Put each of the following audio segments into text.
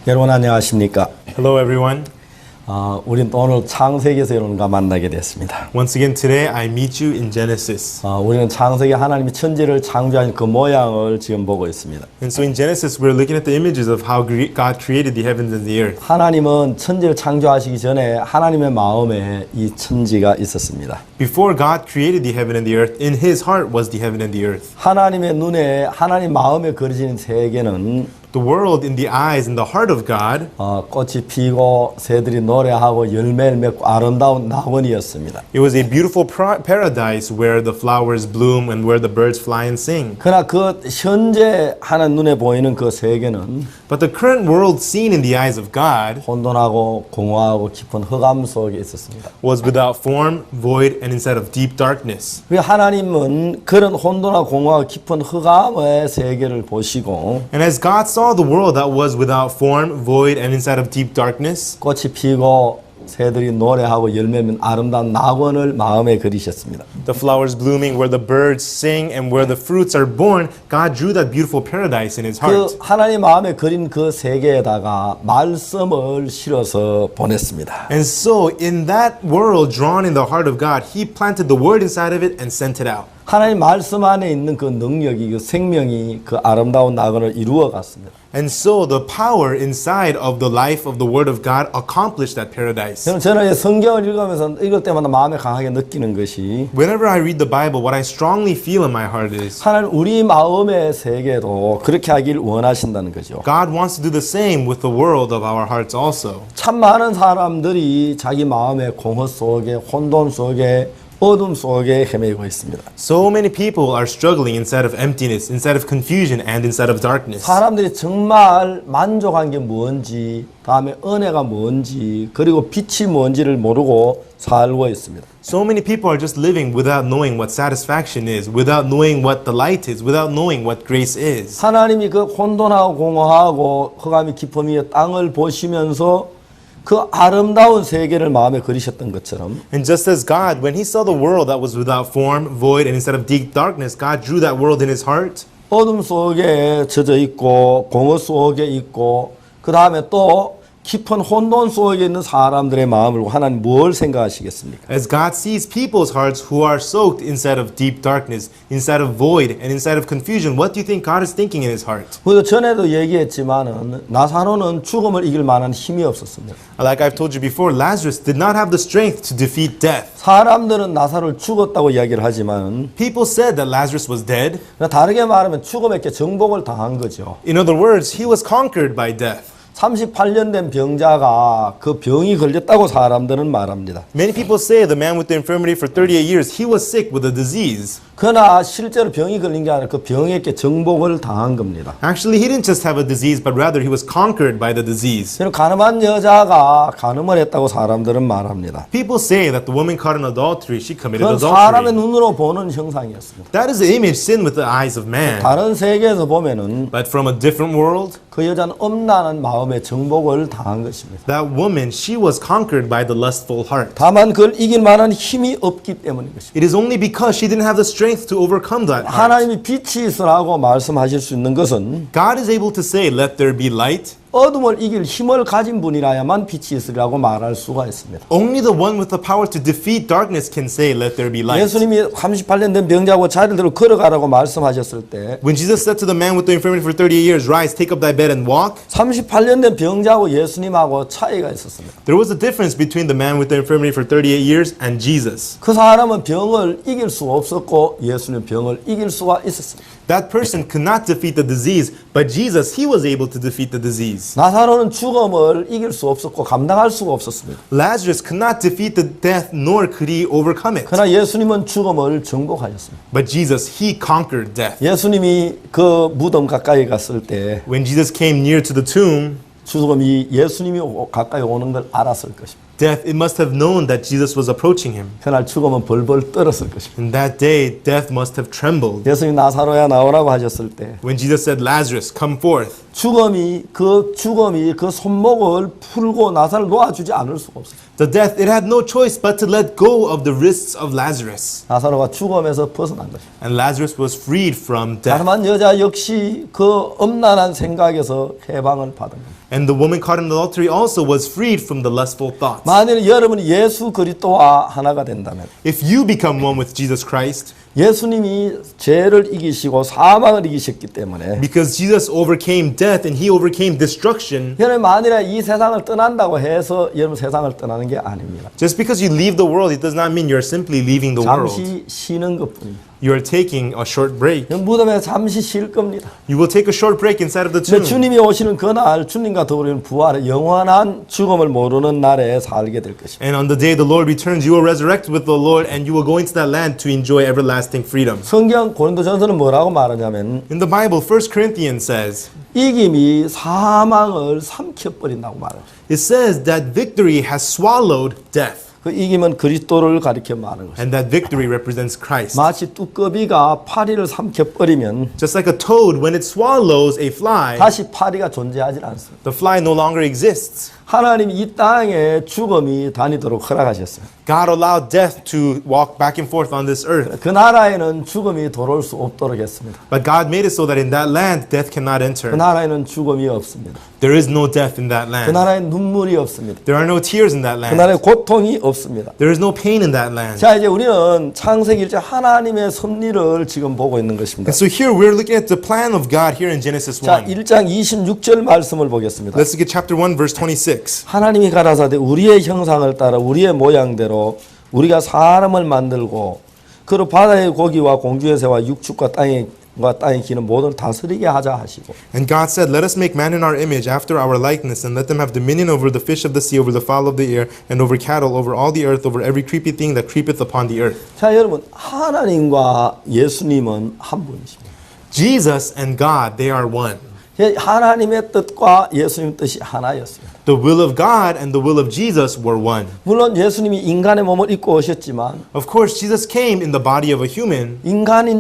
여러분 안녕하십니까? Hello everyone. 우린 오늘 창세기에서 여러분과 만나게 됐습니다. Once again today I meet you in Genesis. 우리는 창세기 하나님이 천지를 창조한 그 모양을 지금 보고 있습니다. And so in Genesis we're looking at the images of how God created the heavens and the earth. 하나님은 천지를 창조하시기 전에 하나님의 마음에 이 천지가 있었습니다. Before God created the heaven and the earth, in his heart was the heaven and the earth. 하나님의 눈에 하나님 마음에 그려지는 세계는 The world in the eyes and the heart of God, 꽃이 피고 새들이 노래하고 열매를 맺고 아름다운 낙원이었습니다. it was a beautiful paradise where the flowers bloom and where the birds fly and sing. 그러나 그 현재 하나님 눈에 보이는 그 세계는 But the current world seen in the eyes of God 혼돈하고 공허하고 깊은 흑암 속에 있었습니다. was without form, void, and inside of deep darkness. 하나님은 그런 혼돈하고 공허하고 깊은 흑암의 세계를 보시고 And as God saw the world that was without form, void, and inside of deep darkness, 꽃이 피고 새들이 노래하고 열매면 아름다운 낙원을 마음에 그리셨습니다. the flowers blooming, where the birds sing, and where the fruits are born, God drew that beautiful paradise in his 그 heart. 하나님 마음에 그린 그 세계에다가 말씀을 실어서 보냈습니다. And so, in that world drawn in the heart of God, he planted the word inside of it and sent it out. 하나님 말씀 안에 있는 그 능력이 그 생명이 그 아름다운 낙원을 이루어 갔습니다. And so, the power inside of the life of the word of God accomplished that paradise. 저는 성경을 읽을 때마다 마음에 강하게 느끼는 것이 Whenever I read the Bible, what I strongly feel in my heart is 하나님 우리 마음의 세계도 그렇게 하길 원하신다는 거죠. God wants to do the same with the world of our hearts also. 참 많은 사람들이 자기 마음의 공허 속에 혼돈 속에 어둠 속에 헤매고 있습니다. So many people are struggling inside of emptiness, inside of confusion, and inside of darkness. 사람들이 정말 만족한 게 뭔지, 다음에 은혜가 뭔지, 그리고 빛이 뭔지를 모르고 살고 있습니다. So many people are just living without knowing what satisfaction is, without knowing what the light is, without knowing what grace is. 하나님이 그 혼돈하고 공허하고 흑암이 깊음 위에 땅을 보시면서 그 아름다운 세계를 마음에 그리셨던 것처럼 And just as God, when he saw the world that was without form, void, and instead of deep darkness, God drew that world in his heart. 어둠 속에 젖어 있고 공허 속에 있고 그 다음에 또 깊은 혼돈 속에 있는 사람들의 마음을 하나님 뭘 생각하시겠습니까? As God sees people's hearts who are soaked inside of deep darkness, inside of void, and inside of confusion, what do you think God is thinking in his heart? 그래서 전에도 얘기했지만은 나사로는 죽음을 이길 만한 힘이 없었습니다. Like I've told you before, Lazarus did not have the strength to defeat death. 사람들은 나사로를 죽었다고 이야기를 하지만 People said that Lazarus was dead. 다르게 말하면 죽음에게 정복을 당한 거죠. In other words, he was conquered by death. 38년 된 병자가 그 병이 걸렸다고 사람들은 말합니다. Many people say the man with the infirmity for 38 years, he was sick with a disease. 그러나 실제로 병이 걸린 게 아니라 그 병에게 정복을 당한 겁니다. Actually, he didn't just have a disease, but rather he was conquered by the disease. 그리고 가늠한 여자가 간음을 했다고 사람들은 말합니다. People say that the woman caught in adultery, she committed 그건 사람의 adultery. 눈으로 보는 형상이었습니다. That is the image sin with the eyes of man. 다른 세계에서 보면은 But from a different world, 그 여자는 엄란한 마음에 정복을 당한 것입니다. that woman, she was conquered by the lustful heart. 다만 그걸 이길 만한 힘이 없기 때문인 것입니다. It is only because she didn't have the strength to overcome that heart. 하나님이 빛이 있으라고 말씀하실 수 있는 것은 God is able to say, let there be light. 어둠을 이길 힘을 가진 분이라야만 빛이 있으라고 말할 수가 있습니다. Only the one with the power to defeat darkness can say, let there be light. 예수님이 38년 된 병자고 자리를 들어 걸어가라고 말씀하셨을 때 When Jesus said to the man with the infirmity for 38 years, rise, take up thy bed and walk, 38년 된 병자고 예수님하고 차이가 있었습니다. there was a difference between the man with the infirmity for 38 years and Jesus. 그 사람은 병을 이길 수 없었고 예수님 병을 이길 수가 있었습니다. That person could not defeat the disease, but Jesus, he was able to defeat the disease. 나사로는 죽음을 이길 수 없었고 감당할 수가 없었습니다. Lazarus could not defeat the death, nor could he overcome it. 그러나 예수님은 죽음을 정복하셨습니다. But Jesus, he conquered death. 예수님이 그 무덤 가까이 갔을 때 When Jesus came near to the tomb, 죽음이 예수님이 가까이 오는 걸 알았을 것입니다. death, it must have known that Jesus was approaching him. 그날 죽음은 벌벌 떨었을 것입니다. And that day, death must have trembled. 예수님이 나사로야 나오라고 하셨을 때 When Jesus said, Lazarus, come forth, 죽음이 그 손목을 풀고 나사를 놓아주지 않을 수가 없어요. the death, it had no choice but to let go of the wrists of Lazarus. 나사로가 죽음에서 벗어난 것입니다. And Lazarus was freed from death. 가늠한 여자 역시 그 엄란한 생각에서 해방을 받은 겁니다. And the woman caught in adultery also was freed from the lustful thoughts. 만일 여러분이 예수 그리스도와 하나가 된다면 If you become one with Jesus Christ, 예수님이 죄를 이기시고 사망을 이기셨기 때문에 because Jesus overcame death and he overcame destruction, 여러분 만일에 이 세상을 떠난다고 해서 여러분 세상을 떠나는 게 아닙니다. just because you leave the world, it does not mean you're simply leaving the world. 잠시 쉬는 것뿐입니다. You are taking a short break. 무덤에 잠시 쉴 겁니다. You will take a short break inside of the 근데 tomb. 주님이 오시는 그날 주님과 더불어 부활의 영원한 죽음을 모르는 날에 살게 될 것입니다. And on the day the Lord returns, you will resurrect with the Lord and you will go into that land to enjoy everlasting freedom. 성경 고린도전서는 뭐라고 말하냐면 In the Bible, 1 Corinthians says, 이김이 사망을 삼켜버린다고 말해요. it says that victory has swallowed death. 그 이김은 그리스도를 가리켜 말하는 것입니다. And that victory represents Christ. 마치 뚜꺼비가 파리를 삼켜버리면 Just like a toad, when it swallows a fly, 다시 파리가 존재하지 않습니다. the fly no longer exists. 하나님이 이 땅에 죽음이 다니도록 허락하셨어요. God allowed death to walk back and forth on this earth. 그 나라에는 죽음이 돌아올 수 없도록 했습니다. But God made it so that in that land, death cannot 그 enter. 나라에는 죽음이 없습니다. There is no death in that 그 land. 나라에 눈물이 없습니다. There are no tears in that 그 land. 나라에 고통이 없습니다. There is no pain in that land. 자, 이제 우리는 창세기 1장 하나님의 섭리를 지금 보고 있는 것입니다. And so here we're looking at the plan of God here in Genesis 자, 1. 1장 26절 말씀을 보겠습니다. Let's look at chapter 1, verse 26. 하나님이 가라사대 우리의 형상을 따라 우리의 모양대로 우리가 사람을 만들고 그로 바다의 고기와 공중의 새와 육축과 땅의 기는 모든 다스리게 하자 하시고 And God said, let us make man in our image after our likeness and let them have dominion over the fish of the sea, over the fowl of the air, and over cattle, over all the earth, over every creepy thing that creepeth upon the earth. 자, 여러분 하나님과 예수님은 한 분이십니다. Jesus and God, they are one. 하나님의 뜻과 예수님 뜻이 하나였어요. The will of God and the will of Jesus were one. 물론 예수님이 인간의 몸을 입고 오셨지만 Of course, Jesus came in the body of a human, 인간의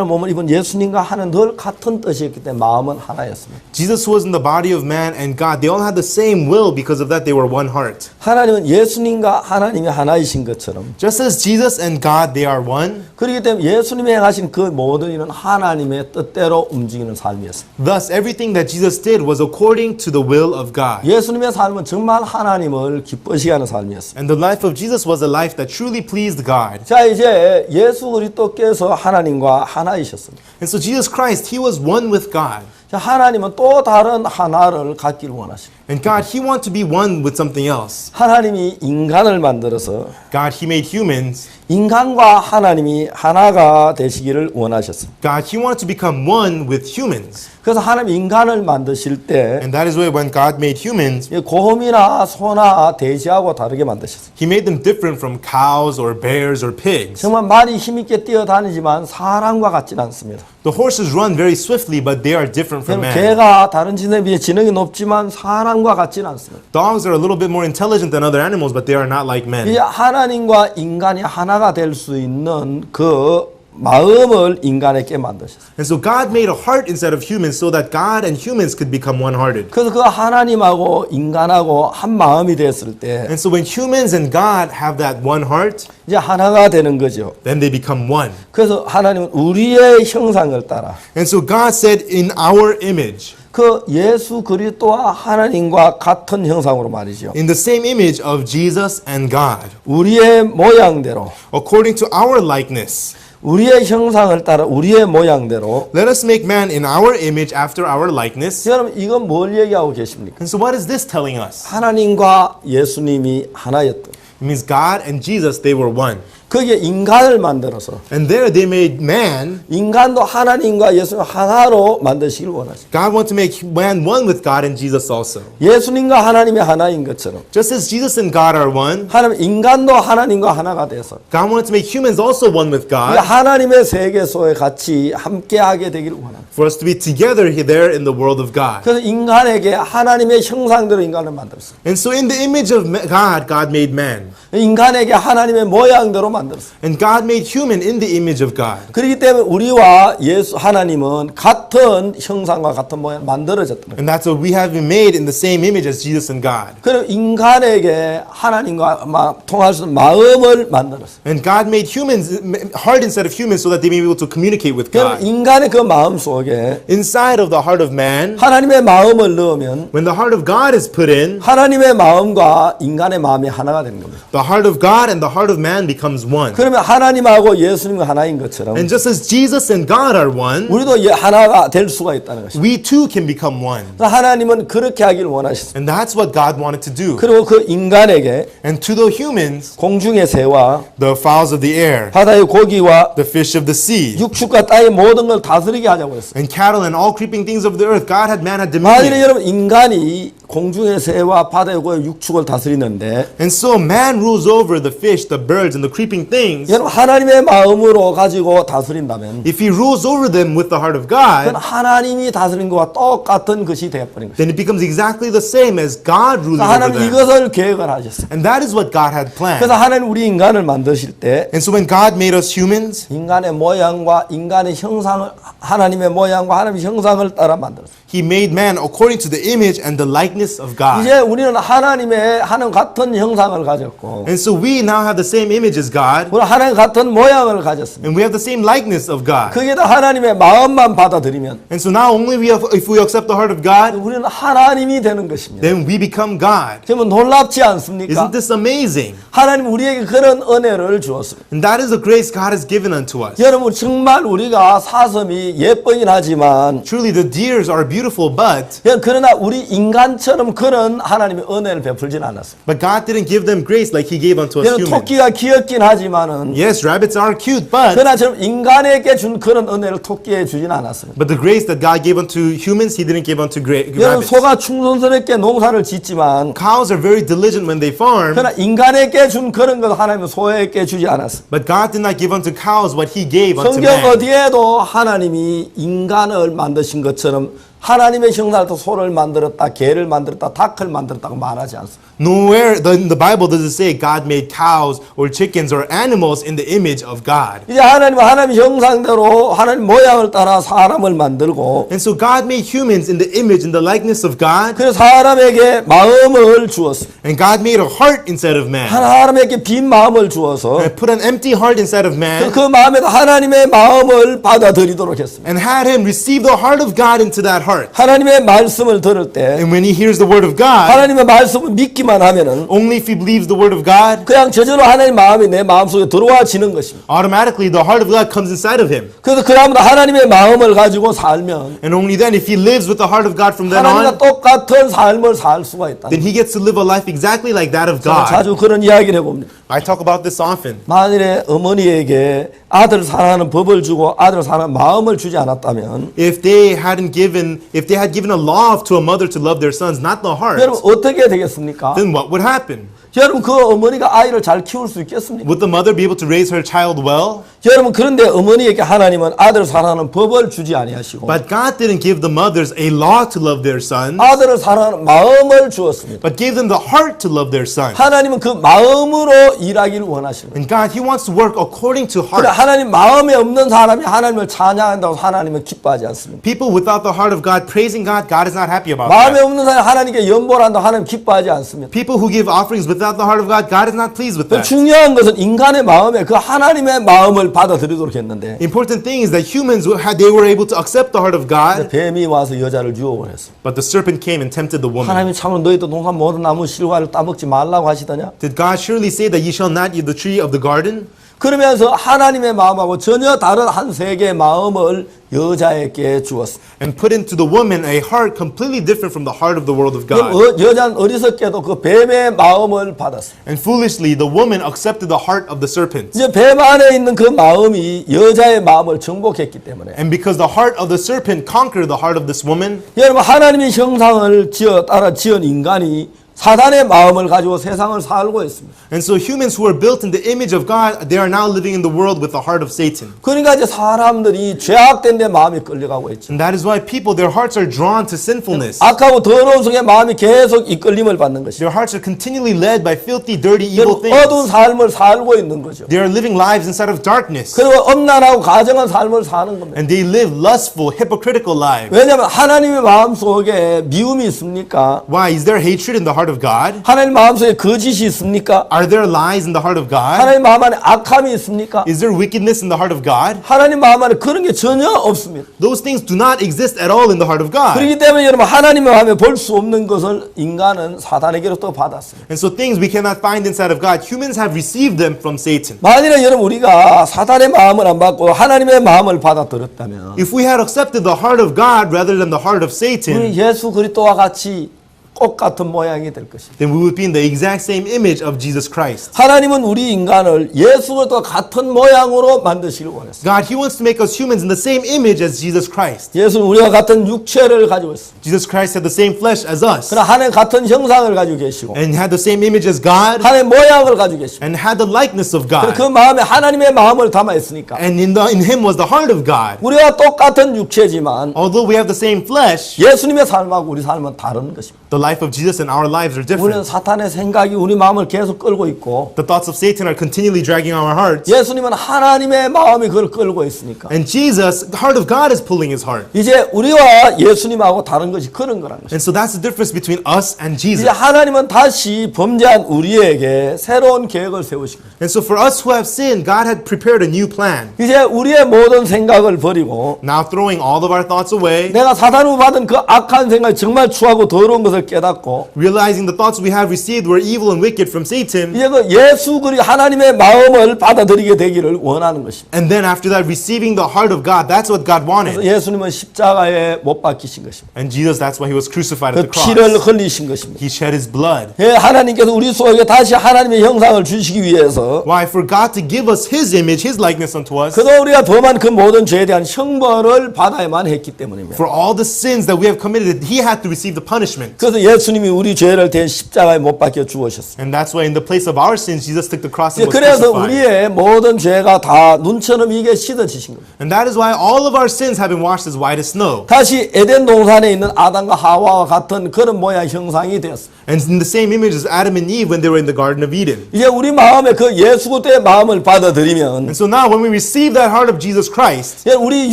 몸을 입은 예수님과 하는 늘 같은 뜻이었기 때문에 마음은 하나였습니다. Jesus was in the body of man and God. They all had the same will. Because of that, they were one heart. 하나님은 예수님과 하나님이 하나이신 것처럼 Just as Jesus and God, they are one. 그렇기 때문에 예수님이 행하신 그 모든 일은 하나님의 뜻대로 움직이는 삶이었습니다. Thus, everything that Jesus did was according to the will of God. 예수님의 삶은 정말 하나님을 기쁘시게 하는 삶이었습니다. And the life of Jesus was a life that truly pleased God. 자, 이제 예수 그리스도께서 하나님과 하나이셨습니다. And so Jesus Christ, He was one with God. 자, 하나님은 또 다른 하나를 갖기를 원하십니다. And God, He wanted to be one with something else. 하나님이 인간을 만들어서 God, He made humans. 인간과 하나님이 하나가 되시기를 원하셨습니다. God, He wanted to become one with humans. 그래서 하나님 인간을 만드실 때 And that is why when God made humans, 곰이나 소나 돼지하고 다르게 만드셨어요. He made them different from cows or bears or pigs. 정말 많이 힘있게 뛰어다니지만 사람과 같지는 않습니다. The horses run very swiftly, but they are different from man. 개가 다른 지능에 비해 지능이 높지만 사람과 같지는 않습니다. Dogs are a little bit more intelligent than other animals, but they are not like men. 이제 하나님과 인간이 하나가 될 수 있는 그 마음을 인간에게 만드셨어요. And so God made a heart inside of humans so that God and humans could become one-hearted. 그래서 그 하나님하고 인간하고 한 마음이 됐을 때 And so when humans and God have that one heart, 이제 하나가 되는 거죠. then they become one. 그래서 하나님은 우리의 형상을 따라 And so God said, in our image, 그 예수 그리스도와 하나님과 같은 형상으로 말이죠. in the same image of Jesus and God, 우리의 모양대로 according to our likeness, 우리의 형상을 따라 우리의 모양대로 let us make man in our image after our likeness. 여러분 이건 뭘 얘기하고 계십니까? And so what is this telling us? 하나님과 예수님이 하나였던 It means God and Jesus, they were one. 거기에 인간을 만들어서 And there they made man. 인간도 하나님과 예수님 하나로 만드시길 원하십니다. God wanted to make man one with God and Jesus also. 예수님과 하나님이 하나인 것처럼 Just as Jesus and God are one, 하나님 인간도 하나님과 하나가 돼서 God wanted to make humans also one with 우리가 God 하나님의 세계소에 같이 함께하게 되기를 원합니다. for us to be together there in the world of God. 그래서 인간에게 하나님의 형상대로 인간을 만들었어요. And so in the image of God, God made man. 인간에게 하나님의 모양대로 만들었어요. And God made human in the image of God. 그렇기 때문에 우리와 예수 하나님은 같은 형상과 같은 모양 만들어졌다는 거예요. And that's what we have been made in the same image as Jesus and God. 그리고 인간에게 하나님과 통할 수 있는 마음을 만들었어요. And God made humans, heart instead of humans, so that they may be able to communicate with 그럼 God. 인간의 그 마음 속에 Inside of the heart of man, 하나님의 마음을 넣으면 when the heart of God is put in, 하나님의 마음과 인간의 마음이 하나가 되는 겁니다. the heart of God and the heart of man becomes one. 그러면 하나님하고 예수님과 하나인 것처럼 And just as Jesus and God are one, 우리도 하나가 될 수가 있다는 것입니다. we too can become one. 그래서 하나님은 그렇게 하길 원하셨습니다. And that's what God wanted to do. 그리고 그 인간에게 And to the humans, 공중의 새와 the fowls of the air, 바다의 고기와 the fish of the sea, 육축과 땅의 모든 걸 다스리게 하자고 했어요. and cattle and all creeping things of the earth, God had man had 만일에 dominion. 여러분 인간이 공중의 새와 바다의 고기 육축을 다스리는데 And so man rules over the fish, the birds, and the creeping things. 여러분 하나님의 마음으로 가지고 다스린다면 If he rules over them with the heart of 그건 God, 하나님이 다스린 것과 똑같은 것이 되어버린 것입니다. then it becomes exactly the same as God ruling over 하나님 them. 이것을 계획을 하셨어요. And that is what God had 그래서 planned. 하나님 우리 인간을 만드실 때 And so when God made us humans, 인간의 모양과 인간의 형상을 하나님의 모양과 하나님의 형상을 따라 만들었어요. he made man according to the image and the likeness of God. 이제 우리는 하나님의 하나님 같은 형상을 가졌고 And so we now have the same image as God, 우리 하나님 같은 모양을 가졌습니다. and we have the same likeness of God. 거기에다 하나님의 마음만 받아들이면 And so now only if we accept the heart of God, 우리는 하나님이 되는 것입니다. then we become God. 그러면 놀랍지 않습니까? Isn't this amazing? 하나님 우리에게 그런 은혜를 주었습니다. And that is the grace God has given unto us. 여러분 정말 우리가 사슴이 예쁘긴 하지만 Truly the deers are beautiful, but 그러나 우리 인간처럼 그런 하나님의 은혜를 베풀진 않았습니다. God didn't give them grace like he gave unto us 여러분 humans. 토끼가 귀엽긴 하지만은 Yes, rabbits are cute, but 그러나 저 인간에게 준 그런 은혜를 토끼에 주진 않았습니다. the grace that God gave unto humans, he didn't give unto 여러분 rabbits. 소가 충성스럽게 농사를 짓지만 Cows are very diligent when they farm, 그러나 인간에게 준 그런 것 하나님은 소에게 주지 않았습니다. but God did not give unto cows what he gave unto 성경 man. 어디에도 하나님이 인간을 만드신 것처럼 하나님의 형상을 또 소를 만들었다, 개를 만들었다, 닭을 만들었다고 말하지 않습니다. Nowhere in the Bible does it say God made cows or chickens or animals in the image of God. 이제 하나님은 하나님 형상대로 하나님 모양을 따라 사람을 만들고 And so God made humans in the image and the likeness of God, 그래서 사람에게 마음을 주었습니다. and God made a heart inside of man. 사람에게 빈 마음을 주어서 And put an empty heart inside of man, 그 마음에다 하나님의 마음을 받아들이도록 했습니다. and had him receive the heart of God into that heart. 하나님의 말씀을 들을 때 And when he hears the word of God, 하나님의 말씀을 믿기만 하면은 only if he believes the word of God, 그냥 저절로 하나님 마음이 내 마음속에 들어와지는 것입니다. automatically the heart of God comes inside of him. 그래서 그 다음부터 하나님의 마음을 가지고 살면 And only then, if he lives with the heart of God from then 하나님과 on, 똑같은 삶을 살 수가 있다. then he gets to live a life exactly like that of 저는 God. 자주 그런 이야기를 해봅니다. I talk about this often. 만일에 어머니에게 아들 사랑하는 법을 주고 아들 사랑하는 마음을 주지 않았다면 If they had given a law to a mother to love their sons, not the heart, 여러분 어떻게 되겠습니까? then what would happen? 여러분 그 어머니가 아이를 잘 키울 수 있겠습니까? Would the mother be able to raise her child well? 여러분 그런데 어머니에게 하나님은 아들 사랑하는 법을 주지 아니하시고 But God didn't give the mothers a law to love their sons, 아들을 사랑하는 마음을 주었습니다. but gave them the heart to love their son. 하나님은 그 마음으로 일하기를 원하십니다. And God, he wants to work according to 그래 heart. 하나님 마음에 없는 사람이 하나님을 찬양한다고 하나님은 기뻐하지 않습니다. People without the heart of God praising God, God is not happy about 마음에 that. 없는 사람이 하나님께 연보를 한다고 하나님 기뻐하지 않습니다. People who give offerings without the heart of God, God is not pleased with that. 중요한 것은 인간의 마음에 그 하나님의 마음을 받아들이도록 했는데 Important thing is that humans they were able to accept the heart of God, 뱀이 와서 여자를 유혹을 했어. but the serpent came and tempted the woman. 하나님이 참으로 너희도 동산 모든 나무 실과를 따먹지 말라고 하시더냐? Did God surely say that ye shall not eat the tree of the garden? 그러면서 하나님의 마음하고 전혀 다른 한 세계의 마음을 여자에게 주었습니다. and put into the woman a heart completely different from the heart of the world of 그럼 God. 여자는 어리석게도 그 뱀의 마음을 받았습니다. And foolishly, the woman accepted the heart of the serpent. 이제 뱀 안에 있는 그 마음이 여자의 마음을 정복했기 때문에 And because the heart of the serpent conquered the heart of this woman, 여러분 하나님의 형상을 따라 지은 인간이 사단의 마음을 가지고 세상을 살고 있습니다. and so humans who are built in the image of God, they are now living in the world with the heart of Satan. 그러니까 이제 사람들이 죄악된 데 마음이 끌려가고 있죠. And that is why people, their hearts are drawn to sinfulness. 악하고 더러운 속에 마음이 계속 이끌림을 받는 것이죠. Their hearts are continually led by filthy, dirty, evil 어두운 things. 삶을 살고 있는 거죠. They are living lives inside of darkness. 그리고 엄란하고 가정한 삶을 사는 겁니다. And they live lustful, hypocritical lives. 왜냐하면 하나님의 마음 속에 미움이 있습니까? Why? Is there hatred in the heart of God? 하나님 마음 속에 거짓이 있습니까? Are there lies in the heart of God? 하나님 마음 안에 악함이 있습니까? Is there wickedness in the heart of God? 하나님 마음 안에 그런 게 전혀 없습니다. Those things do not exist at all in the heart of God. 그렇기 때문에 여러분 하나님의 마음에 볼 수 없는 것을 인간은 사단에게로부터 받았습니다. And so things we cannot find inside of God, humans have received them from Satan. 만일에 여러분 우리가 사단의 마음을 안 받고 하나님의 마음을 받아들였다면 If we had accepted the heart of God rather than the heart of Satan, 우리 예수 그리스도와 같이 꽃 같은 모양이 될 것입니다. then we would be in the exact same image of Jesus Christ. 하나님은 우리 인간을 예수 그리스도와 같은 모양으로 만드시길 원했어요. God, He wants to make us humans in the same image as Jesus Christ. 예수는 우리와 같은 육체를 가지고 있습니다. Jesus Christ had the same flesh as us 그러나 하나님 같은 형상을 가지고 계시고 and had the same image as God 하나님 모양을 가지고 계시고 and had the likeness of 그 God. 마음에 하나님의 마음을 담아 있으니까 And in Him was the heart of God. 우리와 똑같은 육체지만 Although we have the same flesh, 예수님의 삶하고 우리 삶은 다른 것입니다. the life of Jesus and our lives are 우리는 different. 사탄의 생각이 우리 마음을 계속 끌고 있고 The thoughts of Satan are continually dragging our hearts. 예수님은 하나님의 마음이 그걸 끌고 있으니까 And Jesus, the heart of God is pulling His heart. 이제 우리와 예수님하고 다른 것이 그런 거라는 것입니다. And so that's the difference between us and 이제 Jesus. 하나님은 다시 범죄한 우리에게 새로운 계획을 세우신 거예요. And so for us who have sinned, God had prepared a new plan. 이제 우리의 모든 생각을 버리고 Now throwing all of our thoughts away, 내가 사단으로 받은 그 악한 생각이 정말 추하고 더러운 것을 깨닫고 realizing the thoughts we have received were evil and wicked from Satan, 이제 그 예수 그리스도 하나님의 마음을 받아들이게 되기를 원하는 것입니다. and then after that receiving the heart of God, that's what God 그래서 wanted. 예수님은 십자가에 못 박히신 것입니다. And Jesus, that's why He was crucified 그 at the 피를 cross. 흘리신 것입니다. He shed His blood. 예, 하나님께서 우리 속에 다시 하나님의 형상을 주시기 위해서 Why? For God to give us His image, His likeness unto us, 그동안 우리가 범한 그 모든 죄에 대한 형벌을 받아야만 했기 때문입니다. for all the sins that we have committed, He had to receive the punishment. 그래서 예수님이 우리 죄를 대신 십자가에 못 박혀 죽으셨습니다. And that's why in the place of our sins, Jesus took the cross 이제 and was 그래서 crucified. 우리의 모든 죄가 다 눈처럼 이게 씻어지신 겁니다. And that is why all of our sins have been washed as white as snow. 다시 에덴 동산에 있는 아담과 하와와 같은 그런 모양 형상이 되었습니다. And in the same image as Adam and Eve when they were in the Garden of Eden. 이제 우리 마음에 그 예수 그리스도의 마음을 받아들이면 And so now when we receive that heart of Jesus Christ, 이제 우리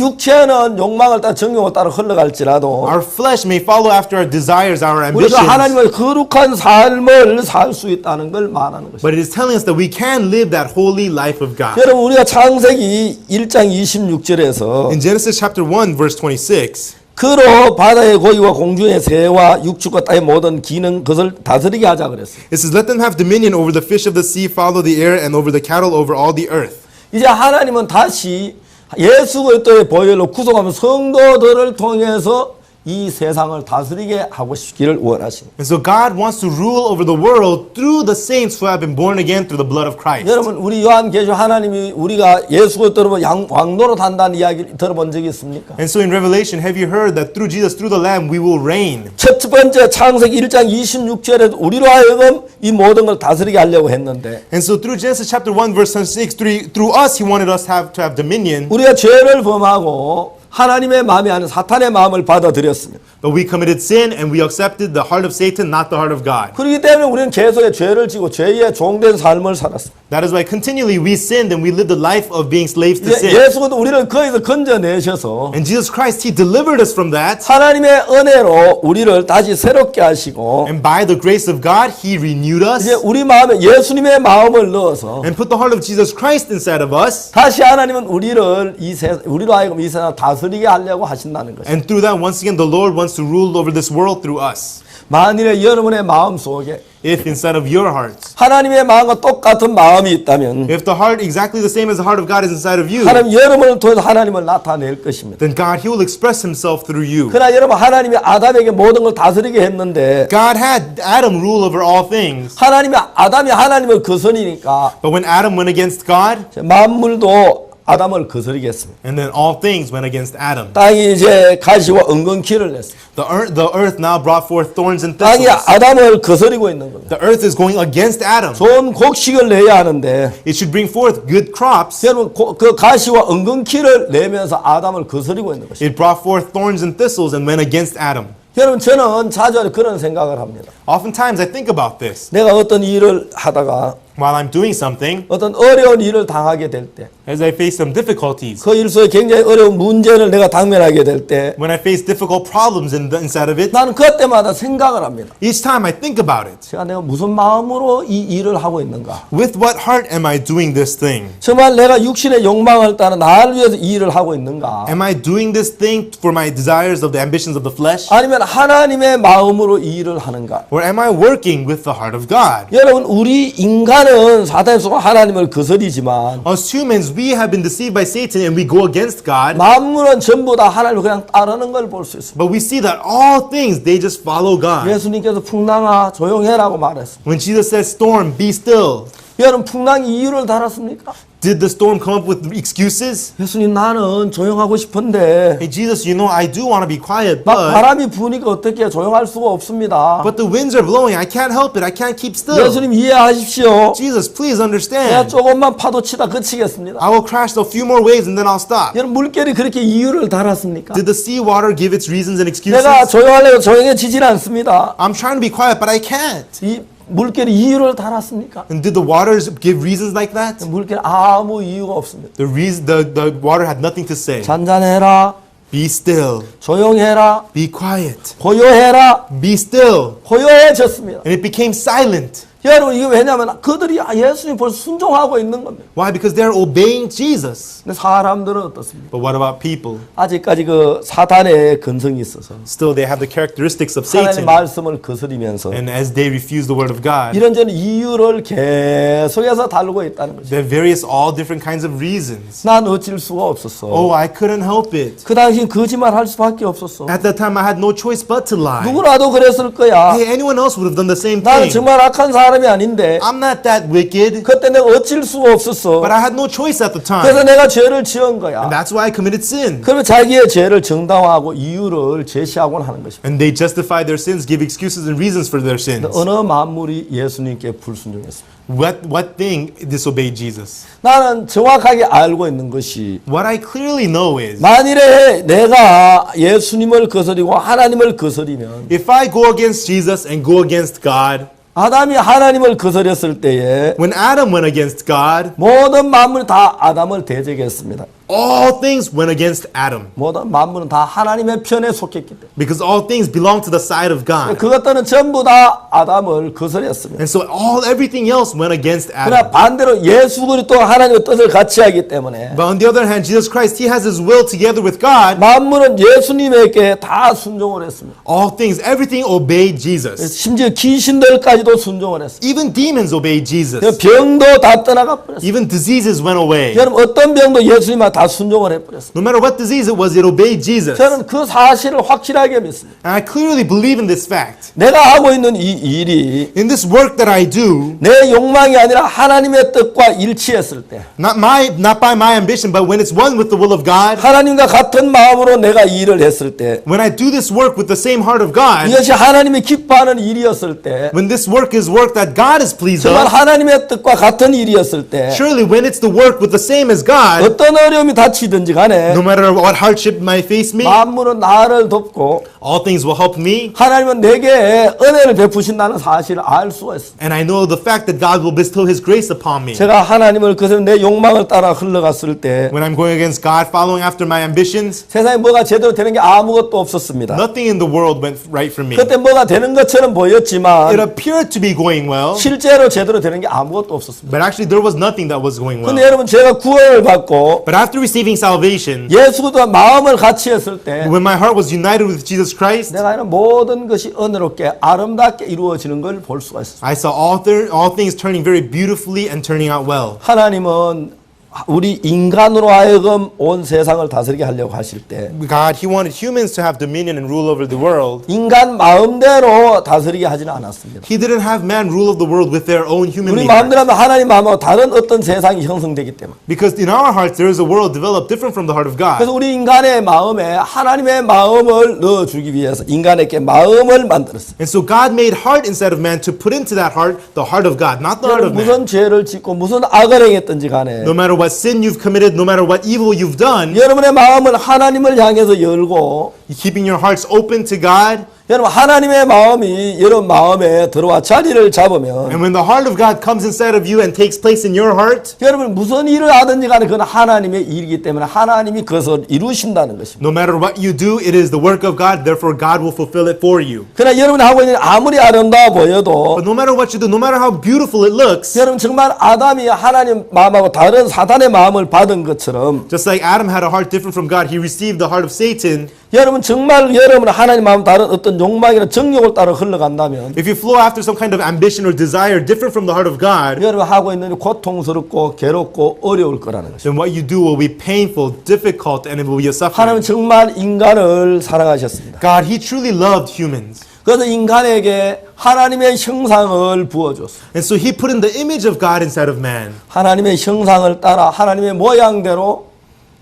육체는 욕망을 따라 정욕을 따라 흘러갈지라도 our flesh may follow after our desires, our 우리가 ambitions. 하나님의 거룩한 삶을 살 수 있다는 걸 말하는 것입니다. But it is telling us that we can live that holy life of God. 여러분 우리가 창세기 1장 26절에서 In Genesis chapter 1 verse 26, 그로 바다의 고기와 공중의 새와 육축과 땅의 모든 기능 그것을 다스리게 하자 그랬어요. it says, "Let them have dominion over the fish of the sea, follow the air, and over the cattle, over all the earth." 이제 하나님은 다시 예수 그리스도의 보혈로 구속하면 성도들을 통해서 이 세상을 다스리게 하고 싶기를 원하십니다. And so God wants to rule over the world through the saints who have been born again through the blood of Christ. 여러분 우리 요한계시록 하나님이 우리가 예수 그리스도로 왕노릇 한다는 이야기를 들어본 적이 있습니까? And so in Revelation, have you heard that through Jesus, through the Lamb, we will reign? 첫 번째 창세기 1장 26절에 우리로 하여금 이 모든 걸 다스리게 하려고 했는데 And so through Genesis chapter 1 verse 6, through us, He wanted us to have dominion. 우리가 죄를 범하고 하나님의 마음이 아닌 사탄의 마음을 받아들였습니다. But we committed sin and we accepted the heart of Satan, not the heart of God. 그렇기 때문에 우리는 계속의 죄를 지고 죄의 종된 삶을 살았습니다. That is why continually we sinned and we lived the life of being slaves to sin. 예수도 우리를 거기서 건져내셔서 And Jesus Christ, He delivered us from that. 하나님의 은혜로 우리를 다시 새롭게 하시고 And by the grace of God, He renewed 이제 us 우리 마음에 예수님의 마음을 넣어서 and put the heart of Jesus Christ inside of us. 다시 하나님은 우리로 하여금 이 세상을 다스리게 하려고 하신다는 것입니다. And through that, once again, the Lord wants to rule over this world through us. 만일에 여러분의 마음 속에 if instead of your heart, 하나님의 마음과 똑같은 마음이 있다면 if the heart exactly the same as the heart of God is inside of you, 하나님 여러분을 통해서 하나님을 나타낼 것입니다. then God, He will express Himself through you. 그러나 여러분 하나님이 아담에게 모든 걸 다스리게 했는데 God had Adam rule over all things, 아담이 하나님을 거스르니까 but when Adam went against God, 만물도 아담을 거스르게 했습니다. and then all things went against Adam. 땅이 이제 가시와 은근키를 냈습니다. The earth now brought forth thorns and 땅이 thistles. 아담을 거스르고 있는 겁니다. The earth is going against Adam. 좋은 곡식을 내야 하는데 It should bring forth good crops. 여러분 그 가시와 은근키를 내면서 아담을 거스르고 있는 것입니다. It brought forth thorns and thistles and went against Adam. 여러분 저는 자주 그런 생각을 합니다. Oftentimes I think about this 내가 어떤 일을 하다가 while I'm doing something, 어떤 어려운 일을 당하게 될 때, as I face some difficulties, 그 일 속에 굉장히 어려운 문제를 내가 당면하게 될 때, when I face difficult problems inside of it, 나는 그때마다 생각을 합니다. each time I think about it. 제가 내가 무슨 마음으로 이 일을 하고 있는가? With what heart am I doing this thing? 정말 내가 육신의 욕망을 따라 나를 위해서 이 일을 하고 있는가? Am I doing this thing for my desires of the ambitions of the flesh? 아니면 하나님의 마음으로 이 일을 하는가? Or am I working with the heart of God? 여러분 우리 인간은 사탄의 속아 하나님을 거스리지만 As humans, we have been deceived by Satan and we go against God. 만물은 전부 다 하나님을 그냥 따르는 걸 볼 수 있습니다. But we see that all things, they just follow God. 예수님께서 풍랑아 조용해라고 말했습니다. When Jesus says, storm, be still, 여러분 풍랑이 이유를 달았습니까? did the storm come up with excuses? 예수님 나는 조용하고 싶은데 Hey, Jesus, you know, I do want to be quiet, 막 but 바람이 부니까 어떻게 조용할 수가 없습니다. the winds are blowing. I can't help it. I can't keep still. 예수님 이해하십시오. Jesus, please 내가 understand. 조금만 파도 치다 그치겠습니다. I will crash a few more waves and then I'll stop. 여러분 물결이 그렇게 이유를 달았습니까? Did the sea water give its reasons and excuses? 내가 조용하려고 조용해지질 않습니다. I'm trying to be quiet, but I can't. 이 물결이 이유를 달았습니까? And did the waters give reasons like that? 물결 아무 이유가 없습니다. The water had nothing to say. 잔잔해라, Be still. 조용해라, Be quiet. 고요해라, Be still. 고요해졌습니다. And it became silent. 여러분 이게 왜냐하면 그들이 예수님 벌써 순종하고 있는 겁니다. Why? Because they're obeying Jesus. 근데 사람들은 어떻습니까? But what about people? 아직까지 그 사탄의 근성이 있어서 Still, they have the characteristics of 하나님의 Satan. 말씀을 거스리면서 And as they refuse the word of God, 이런저런 이유를 계속해서 다루고 있다는 거죠. there are various, all different kinds of reasons. 난 어쩔 수가 없었어. Oh, I couldn't help it. 그 당시 거짓말 할 수밖에 없었어. At that time, I had no choice but to lie. 누구라도 그랬을 거야. Hey, anyone else would have done the same 나는 thing. 정말 악한 사람이 아닌데 I'm not that wicked, 그때 내가 어쩔 수가 없었어. but I had no choice at the 그래서 time. 내가 죄를 지은 거야. And that's why I committed sin. 그러면 자기의 죄를 정당화하고 이유를 제시하곤 하는 것입니다. And they justify their sins, give excuses and reasons for their sins. 어느 만물이 예수님께 불순종했습니다. What thing disobeyed Jesus? 나는 정확하게 알고 있는 것이 What I clearly know is, 만일에 내가 예수님을 거스리고 하나님을 거스리면 if I go against Jesus and go against God, 아담이 하나님을 거스렸을 때에 when Adam went against God, 모든 만물이 다 아담을 대적했습니다. all things went against Adam. 모든 만물은 다 하나님의 편에 속했기 때문에 Because all things belong to the side of God. 그것들은 전부 다 아담을 거스렸습니다. And so everything else went against 그러나 Adam. 반대로 예수 그리스도 하나님의 뜻을 같이 하기 때문에 But on the other hand, Jesus Christ, He has His will together with God. 만물은 예수님에게 다 순종을 했습니다. All things, everything obeyed Jesus. 심지어 귀신들까지도 순종을 했습니다. Even demons obeyed Jesus. 병도 다 떠나가 버렸습니다. Even diseases went away. 여러분 어떤 병도 예수님한테 다 순종을 해버렸습니다. No matter what disease it was, it obeyed Jesus. 저는 그 사실을 확실하게 믿습니다. And I clearly believe in this fact. 내가 하고 있는 이 일이 In this work that I do, 내 욕망이 아니라 하나님의 뜻과 일치했을 때 not by my ambition, but when it's one with the will of God, 하나님과 같은 마음으로 내가 이 일을 했을 때 when I do this work with the same heart of God, 이것이 하나님이 기뻐하는 일이었을 때 when this work is work that God is pleased 정말 of, 하나님의 뜻과 같은 일이었을 때 surely when it's the work with the same as God, 어떤 어려움이 닥치든지 간에 no matter what hardship might face me, 만물은 나를 돕고 all things will help me. 하나님은 내게 은혜를 베푸신다는 사실을 알 수가 있습니다. And I know the fact that God will bestow His grace upon me. 제가 하나님을 그래서 내 욕망을 따라 흘러갔을 때 When I'm going against God, following after my ambitions, 세상에 뭐가 제대로 되는 게 아무것도 없었습니다. nothing in the world went right for me. 그때 뭐가 되는 것처럼 It 보였지만 appeared to be going well, 실제로 제대로 되는 게 아무것도 없었습니다. but actually there was nothing that was going well. 근데 여러분 제가 구원을 받고 But after After receiving salvation, 예수도 마음을 같이 했을 때 when my heart was united with Jesus Christ, 내가 하는 모든 것이 은혜롭게 아름답게 이루어지는 걸 볼 수가 있어요. I saw all things turning very beautifully and turning out well. 하나님은 우리 인간으로 하여금 온 세상을 다스리게 하려고 하실 때 God, He wanted humans to have dominion and rule over the world. 인간 마음대로 다스리게 하지는 않았습니다. He didn't have man rule of the world with their own human 우리 nature. 마음대로 하면 하나님 마음하고 다른 어떤 세상이 형성되기 때문에 Because in our hearts, there is a world developed different from the heart of 그래서 God. 우리 인간의 마음에 하나님의 마음을 넣어주기 위해서 인간에게 마음을 만들었어요. And so God made heart inside of man to put into that heart the heart of God, not the heart of man. 무슨 죄를 짓고 무슨 악을 행했든지 간에 No matter what sin you've committed, no matter what evil you've done, 여러분의 마음을 하나님을 향해서 열고 keeping your hearts open to God. 여러분 하나님의 마음이 여러분 마음에 들어와 자리를 잡으면 And when the heart of God comes inside of you and takes place in your heart, 여러분 무슨 일을 하든지 간에 그건 하나님의 일이기 때문에 하나님이 그것을 이루신다는 것입니다. no matter what you do, it is the work of God, therefore God will fulfill it for you. 그러나 여러분이 하고 있는 아무리 아름다워 보여도 But no matter what you do, no matter how beautiful it looks, 여러분 정말 아담이 하나님 마음하고 다른 사단의 마음을 받은 것처럼 just like Adam had a heart different from God, he received the heart of Satan. 여러분 정말 여러분 하나님 마음 다른 어떤 욕망이나 정욕을 따라 흘러간다면 If you flow after some kind of ambition or desire different from the heart of God, 여러분 하고 있는 일이 고통스럽고 괴롭고 어려울 거라는 것입니다. then what you do will be painful, difficult, and it will be a 하나님은 suffering. 정말 인간을 사랑하셨습니다. God, He truly loved humans. 그래서 인간에게 하나님의 형상을 부어줬어요. And so He put in the image of God inside of man. 하나님의 형상을 따라 하나님의 모양대로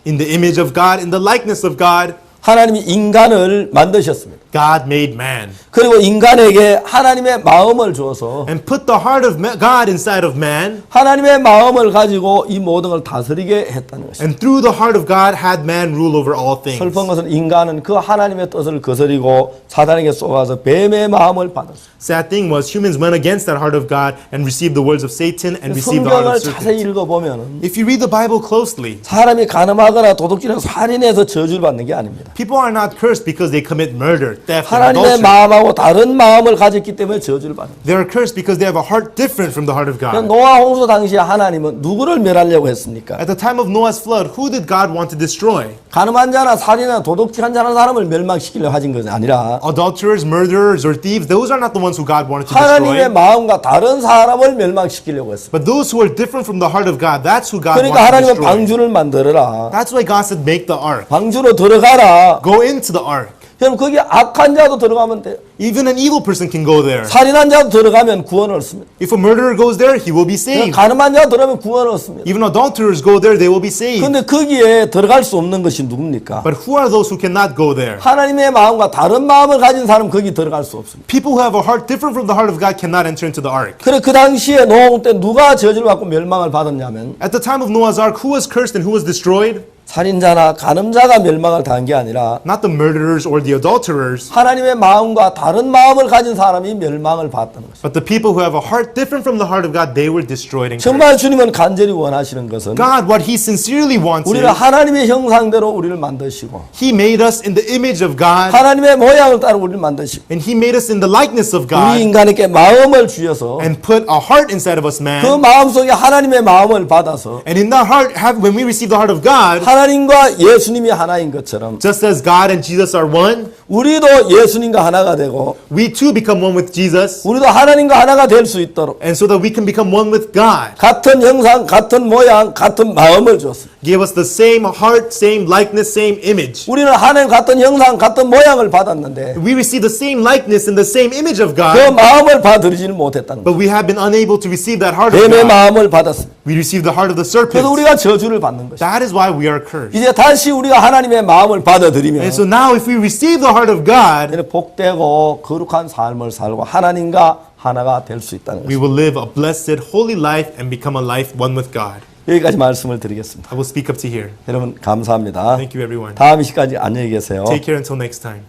In the image of God, in the likeness of God, 하나님이 인간을 만드셨습니다. God made man. 그리고 인간에게 하나님의 마음을 주어서 And put the heart of God inside of man. 하나님의 마음을 가지고 이 모든 걸 다스리게 했다는 것입니다. And through the heart of God had man rule over all things. 슬픈 것은 인간은 그 하나님의 뜻을 거스리고 사단에게 쏘아서 뱀의 마음을 받았어요. Sad thing was humans went against that heart of God and received the words of Satan and received the heart 성경을 of 자세히 serpent. 읽어보면 If you read the Bible closely, 사람이 가늠하거나 도둑질하거나 살인해서 저주를 받는 게 아닙니다. people are not cursed because they commit murder, theft, and 하나님의 adultery. 마음하고 다른 마음을 가졌기 때문에 저주를 받는 거예요. They are cursed because they have a heart different from the heart of God. 노아 홍수 당시에 하나님은 누구를 멸하려고 했습니까? At the time of Noah's flood, who did God want to destroy? 가늠한 자나 살인이나 도둑질한 자는 사람을 멸망시키려고 하신 것이 아니라 Adulterers, murderers, or thieves, those are not the ones who God wanted to 하나님의 destroy. 마음과 다른 사람을 멸망시키려고 했어요. But those who are different from the heart of God, that's who God 그러니까 wants to 하나님은 destroy. 방주를 만들어라. That's why God said, make the ark. 방주로 들어가라. Go into the ark. 그럼 거기 악한 자도 들어가면 돼요. Even an evil person can go there. 살인한 자도 들어가면 구원을 얻습니다. If a murderer goes there, he will be saved. 가늠한 자도 들어가면 구원을 얻습니다. Even adulterers go there, they will be saved. 그런데 거기에 들어갈 수 없는 것이 누굽니까? But who are those who cannot go there? 하나님의 마음과 다른 마음을 가진 사람은 거기 들어갈 수 없습니다. People who have a heart different from the heart of God cannot enter into the ark. 그래 그 당시에 노아 때 누가 저주를 받고 멸망을 받았냐면 At the time of Noah's ark, who was cursed and who was destroyed? 살인자나 가늠자가 멸망을 당한 게 아니라 Not the murderers or the adulterers, 하나님의 마음과 다른 마음을 가진 사람이 멸망을 받았다는 것입니다. but the people who have a heart different from the heart of God, they were destroyed and cursed. 정말 주님은 간절히 원하시는 것은 God, what He sincerely wants 우리를 is, 하나님의 형상대로 우리를 만드시고 He made us in the image of God, 하나님의 모양을 따라 우리를 만드시고 and He made us in the likeness of 우리 God, 인간에게 마음을 주셔서 and put a heart inside of us, 그 man. 마음 속에 하나님의 마음을 받아서 And in that heart, when we receive the heart of God, 하나님과 예수님이 하나인 것처럼 just as God and Jesus are one, 우리도 예수님과 하나가 되고 we too become one with Jesus, 우리도 하나님과 하나가 될 수 있도록 and so that we can become one with God. 같은 형상, 같은 모양, 같은 마음을 줬습니다. Gave us the same heart, same likeness, same image. 우리는 하나님 같은 형상, 같은 모양을 받았는데 We receive the same likeness and the same image of 그 God, 마음을 받아들이지는 못했다는 거예요. but we have been unable to receive that heart of 뱀의 God. 마음을 받았습니다. We receive the heart of the 그래서 serpent. 우리가 저주를 받는 것이죠. That is why we are cursed. 이제 다시 우리가 하나님의 마음을 받아들이면 And so now if we receive the heart of God, 이제는 복되고 거룩한 삶을 살고 하나님과 하나가 될 수 있다는 we 것입니다. will live a blessed, holy life and become a life one with God. 여기까지 말씀을 드리겠습니다. I will speak up to here. 여러분 감사합니다. Thank you, everyone. 다음 이 시까지 안녕히 계세요. Take care until next time.